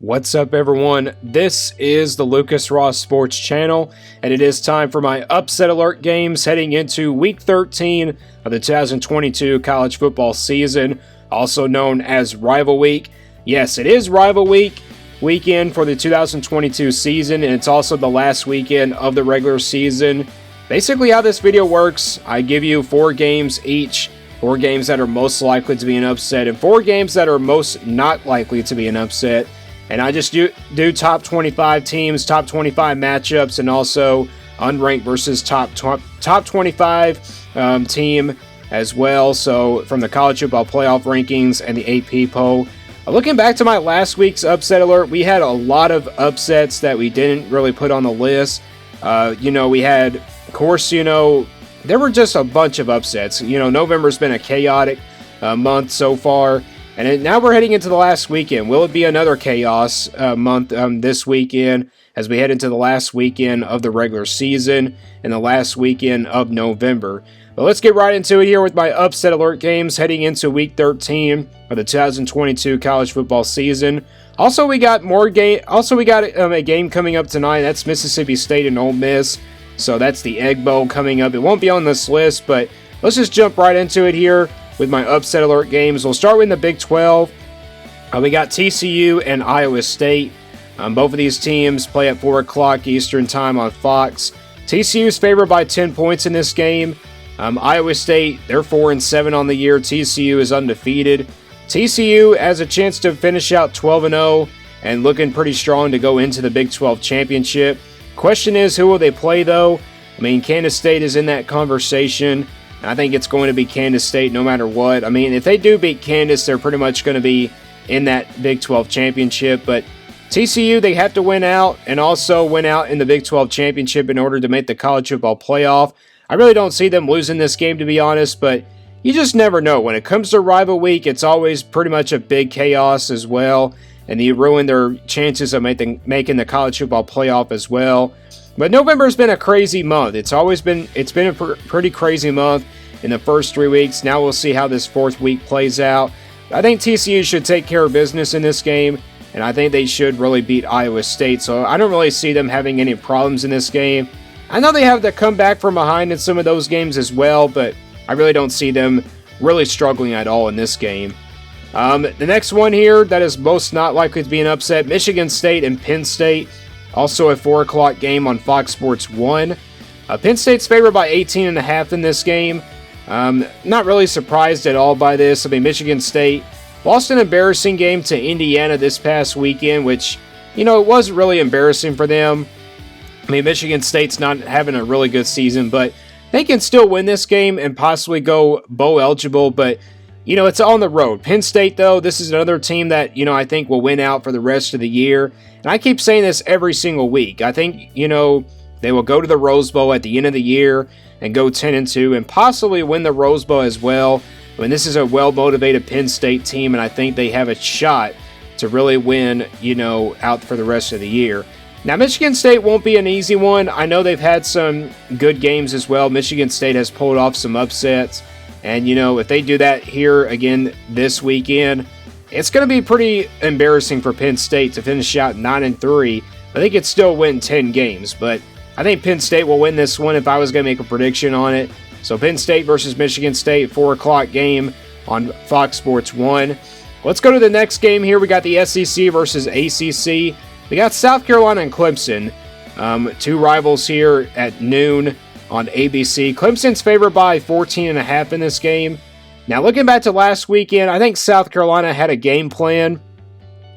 What's up, everyone? This is the Lucas Ross Sports Channel, and it is time for my upset alert games heading into Week 13 of the 2022 college football season, also known as Rival Week. Yes, it is Rival weekend for the 2022 season, and it's also the last weekend of the regular season. Basically, how this video works, I give you 4 games each, 4 games that are most likely to be an upset, and 4 games that are most not likely to be an upset. And I just do top 25 teams, top 25 matchups, and also unranked versus top 25 team as well. So from the college football playoff rankings and the AP poll. Looking back to my last week's upset alert, we had a lot of upsets that we didn't really put on the list. We had, of course, there were just a bunch of upsets. November's been a chaotic month so far. And now we're heading into the last weekend. Will it be another chaos month this weekend as we head into the last weekend of the regular season and the last weekend of November? But let's get right into it here with my upset alert games heading into Week 13 of the 2022 college football season. Also, we got a game coming up tonight. That's Mississippi State and Ole Miss. So that's the Egg Bowl coming up. It won't be on this list, but let's just jump right into it here with my upset alert games. We'll start with the Big 12. We got TCU and Iowa State. Both of these teams play at 4 o'clock Eastern Time on Fox. TCU is favored by 10 points in this game. Iowa State, they're 4-7 on the year. TCU is undefeated. TCU has a chance to finish out 12-0 and looking pretty strong to go into the Big 12 championship. Question is, who will they play, though? Kansas State is in that conversation. I think it's going to be Kansas State no matter what. If they do beat Kansas, they're pretty much going to be in that Big 12 championship. But TCU, they have to win out and also win out in the Big 12 championship in order to make the college football playoff. I really don't see them losing this game, to be honest, but you just never know. When it comes to Rival Week, it's always pretty much a big chaos as well, and you ruin their chances of making the college football playoff as well. But November's been a crazy month. It's been a pretty crazy month in the first 3 weeks. Now we'll see how this 4th week plays out. I think TCU should take care of business in this game, and I think they should really beat Iowa State. So I don't really see them having any problems in this game. I know they have to come back from behind in some of those games as well, but I really don't see them really struggling at all in this game. The next one here that is most not likely to be an upset, Michigan State and Penn State. Also a 4 o'clock game on Fox Sports 1. Penn State's favored by 18.5 in this game. Not really surprised at all by this. Michigan State lost an embarrassing game to Indiana this past weekend, which, it wasn't really embarrassing for them. Michigan State's not having a really good season, but they can still win this game and possibly go bowl eligible, but it's on the road. Penn State, though, this is another team that, I think will win out for the rest of the year. And I keep saying this every single week. I think, they will go to the Rose Bowl at the end of the year and go 10-2 and possibly win the Rose Bowl as well. This is a well-motivated Penn State team, and I think they have a shot to really win, out for the rest of the year. Now, Michigan State won't be an easy one. I know they've had some good games as well. Michigan State has pulled off some upsets. And, if they do that here again this weekend, it's going to be pretty embarrassing for Penn State to finish out 9-3. I think it's still win 10 games, but I think Penn State will win this one if I was going to make a prediction on it. So Penn State versus Michigan State, 4 o'clock game on Fox Sports 1. Let's go to the next game here. We got the SEC versus ACC. We got South Carolina and Clemson, 2 rivals here at noon on ABC. Clemson's favored by 14.5 in this game. Now, looking back to last weekend, I think South Carolina had a game plan.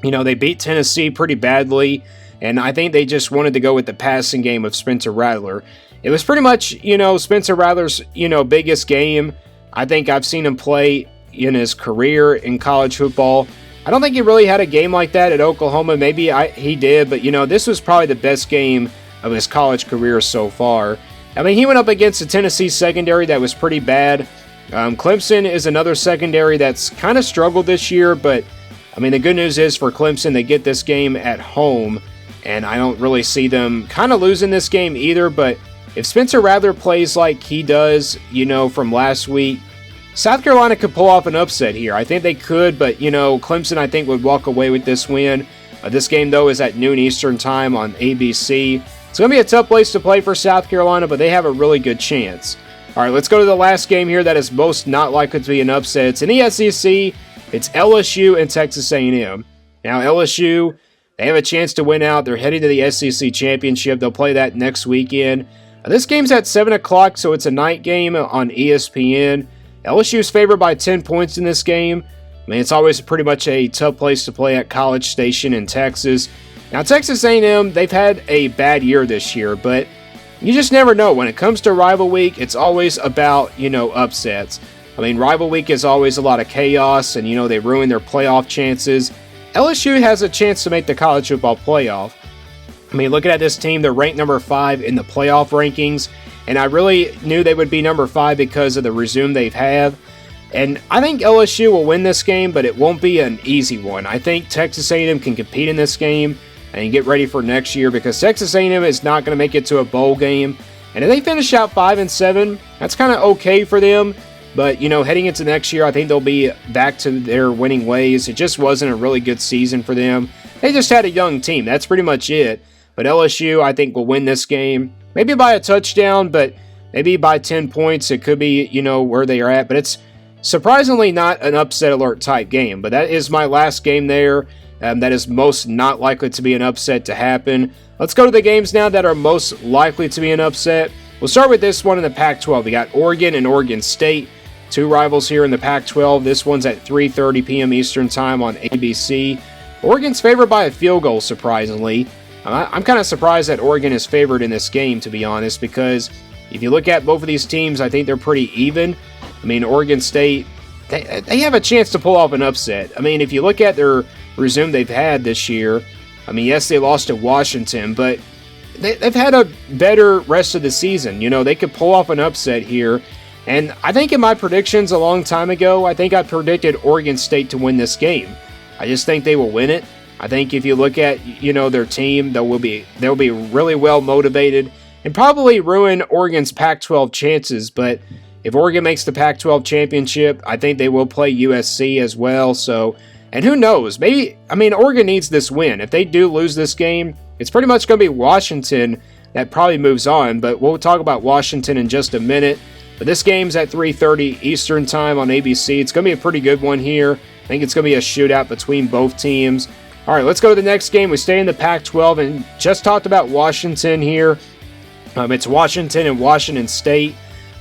They beat Tennessee pretty badly, and I think they just wanted to go with the passing game of Spencer Rattler. It was pretty much, Spencer Rattler's, biggest game I think I've seen him play in his career in college football. I don't think he really had a game like that at Oklahoma. Maybe he did, but, this was probably the best game of his college career so far. He went up against a Tennessee secondary that was pretty bad. Clemson is another secondary that's kind of struggled this year, but, the good news is for Clemson, they get this game at home, and I don't really see them kind of losing this game either, but if Spencer Rattler plays like he does, from last week, South Carolina could pull off an upset here. I think they could, but, Clemson, I think, would walk away with this win. This game, though, is at noon Eastern time on ABC. It's going to be a tough place to play for South Carolina, but they have a really good chance. All right, let's go to the last game here that is most not likely to be an upset. It's in the SEC. It's LSU and Texas A&M. Now, LSU, they have a chance to win out. They're heading to the SEC Championship. They'll play that next weekend. This game's at 7 o'clock, so it's a night game on ESPN. LSU is favored by 10 points in this game. I mean, it's always pretty much a tough place to play at College Station in Texas. Now, Texas A&M, they've had a bad year this year, but you just never know. When it comes to Rival Week, it's always about, upsets. I mean, Rival Week is always a lot of chaos, and, they ruin their playoff chances. LSU has a chance to make the college football playoff. I mean, looking at this team, they're ranked number 5 in the playoff rankings, and I really knew they would be number 5 because of the resume they've had. And I think LSU will win this game, but it won't be an easy one. I think Texas A&M can compete in this game and get ready for next year, because Texas A&M is not going to make it to a bowl game. And if they finish out 5-7, that's kind of okay for them. But, heading into next year, I think they'll be back to their winning ways. It just wasn't a really good season for them. They just had a young team. That's pretty much it. But LSU, I think, will win this game. Maybe by a touchdown, but maybe by 10 points. It could be, where they are at. But it's surprisingly not an upset alert type game. But that is my last game there. That is most not likely to be an upset to happen. Let's go to the games now that are most likely to be an upset. We'll start with this one in the Pac-12. We got Oregon and Oregon State. Two rivals here in the Pac-12. This one's at 3:30 p.m. Eastern time on ABC. Oregon's favored by a field goal, surprisingly. I'm kind of surprised that Oregon is favored in this game, to be honest, because if you look at both of these teams, I think they're pretty even. I mean, Oregon State, they have a chance to pull off an upset. I mean, if you look at their resume they've had this year, I mean, yes, they lost to Washington, but they've had a better rest of the season. They could pull off an upset here. And I think in my predictions a long time ago, I think I predicted Oregon State to win this game. I just think they will win it. I think if you look at, their team, they'll be really well motivated and probably ruin Oregon's Pac-12 chances. But if Oregon makes the Pac-12 championship, I think they will play USC as well. So, and who knows? Maybe, Oregon needs this win. If they do lose this game, it's pretty much going to be Washington that probably moves on. But we'll talk about Washington in just a minute. But this game's at 3:30 Eastern time on ABC. It's going to be a pretty good one here. I think it's going to be a shootout between both teams. All right, let's go to the next game. We stay in the Pac-12 and just talked about Washington here. It's Washington and Washington State.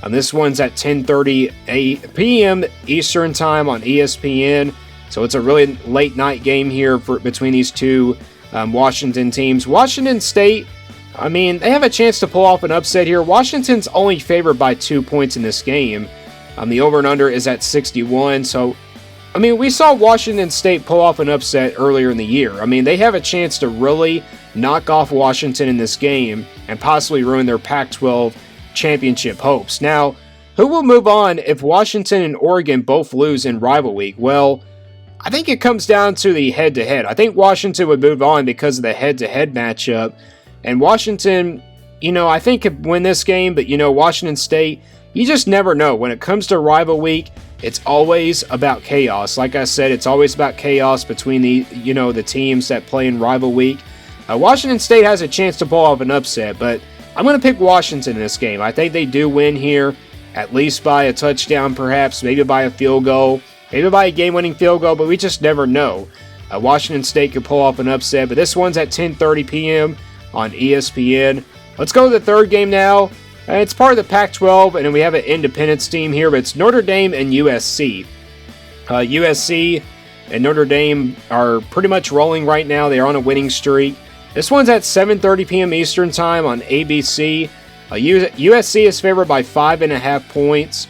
This one's at 10:30 p.m. Eastern time on ESPN. So it's a really late night game here between these two Washington teams. Washington State, they have a chance to pull off an upset here. Washington's only favored by 2 points in this game. The over and under is at 61. So, we saw Washington State pull off an upset earlier in the year. They have a chance to really knock off Washington in this game and possibly ruin their Pac-12 championship hopes. Now, who will move on if Washington and Oregon both lose in Rival Week? Well, I think it comes down to the head-to-head. I think Washington would move on because of the head-to-head matchup. And Washington, I think could win this game, but, Washington State, you just never know. When it comes to Rival Week, it's always about chaos. Like I said, it's always about chaos between the teams that play in Rival Week. Washington State has a chance to pull off an upset, but I'm going to pick Washington in this game. I think they do win here, at least by a touchdown perhaps, maybe by a field goal, maybe by a game-winning field goal, but we just never know. Washington State could pull off an upset, but this one's at 10:30 p.m. on ESPN. Let's go to the third game now. It's part of the Pac-12, and then we have an independence team here, but it's Notre Dame and USC. USC and Notre Dame are pretty much rolling right now. They are on a winning streak. This one's at 7:30 p.m. Eastern time on ABC. USC is favored by 5.5 points.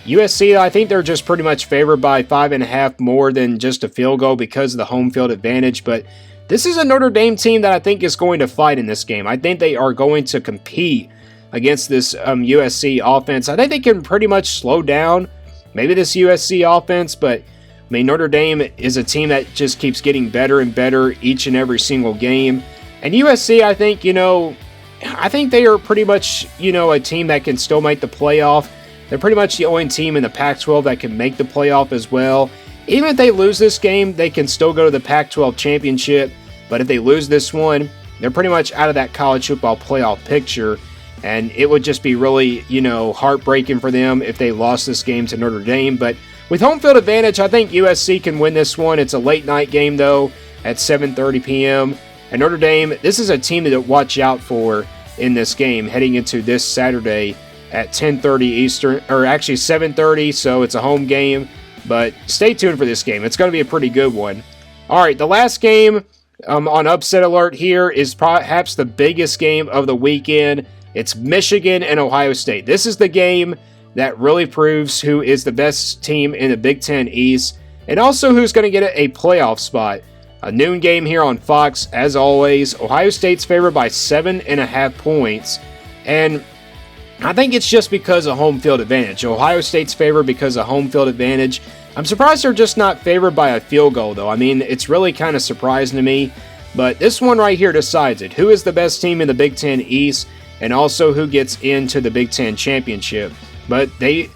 USC, I think they're just pretty much favored by 5.5 more than just a field goal because of the home field advantage, but this is a Notre Dame team that I think is going to fight in this game. I think they are going to compete against this USC offense. I think they can pretty much slow down maybe this USC offense, but Notre Dame is a team that just keeps getting better and better each and every single game. And USC, I think they are pretty much, a team that can still make the playoff. They're pretty much the only team in the Pac-12 that can make the playoff as well. Even if they lose this game, they can still go to the Pac-12 championship. But if they lose this one, they're pretty much out of that college football playoff picture. And it would just be really, heartbreaking for them if they lost this game to Notre Dame. But with home field advantage, I think USC can win this one. It's a late night game, though, at 7:30 p.m. And Notre Dame, this is a team to watch out for in this game heading into this Saturday at 10:30 Eastern, or actually 7:30, so it's a home game. But stay tuned for this game. It's going to be a pretty good one. All right, the last game on Upset Alert here is perhaps the biggest game of the weekend. It's Michigan and Ohio State. This is the game that really proves who is the best team in the Big Ten East and also who's going to get a playoff spot. A noon game here on Fox, as always. Ohio State's favored by 7.5 points. And I think it's just because of home field advantage. Ohio State's favored because of home field advantage. I'm surprised they're just not favored by a field goal, though. I mean, it's really kind of surprising to me. But this one right here decides it. Who is the best team in the Big Ten East? And also who gets into the Big Ten Championship. But they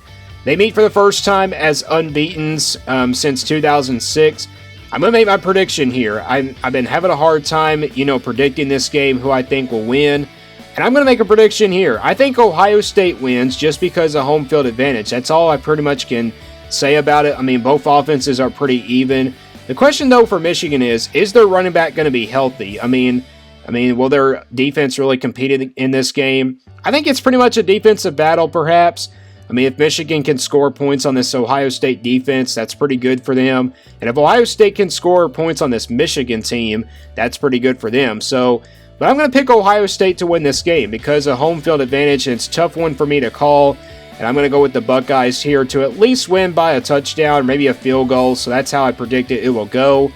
meet for the first time as unbeatens since 2006. I'm going to make my prediction here. I've been having a hard time, predicting this game, who I think will win. And I'm going to make a prediction here. I think Ohio State wins just because of home field advantage. That's all I pretty much can say about it. I mean, both offenses are pretty even. The question, though, for Michigan is their running back going to be healthy? I mean, will their defense really compete in this game? I think it's pretty much a defensive battle, perhaps. I mean, if Michigan can score points on this Ohio State defense, that's pretty good for them. And if Ohio State can score points on this Michigan team, that's pretty good for them. But I'm going to pick Ohio State to win this game because of home field advantage, and it's a tough one for me to call. And I'm going to go with the Buckeyes here to at least win by a touchdown, maybe a field goal. So that's how I predict it will go.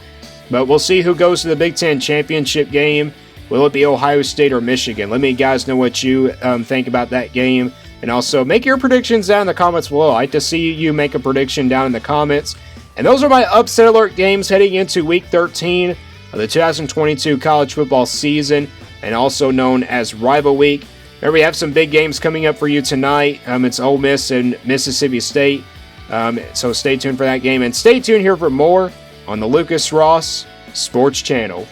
But we'll see who goes to the Big Ten Championship game. Will it be Ohio State or Michigan? Let me guys know what you think about that game. And also make your predictions down in the comments below. I like to see you make a prediction down in the comments. And those are my Upset Alert games heading into Week 13 of the 2022 college football season, and also known as Rival Week. Remember, we have some big games coming up for you tonight. It's Ole Miss and Mississippi State. So stay tuned for that game. And stay tuned here for more on the Lucas Ross Sports Channel.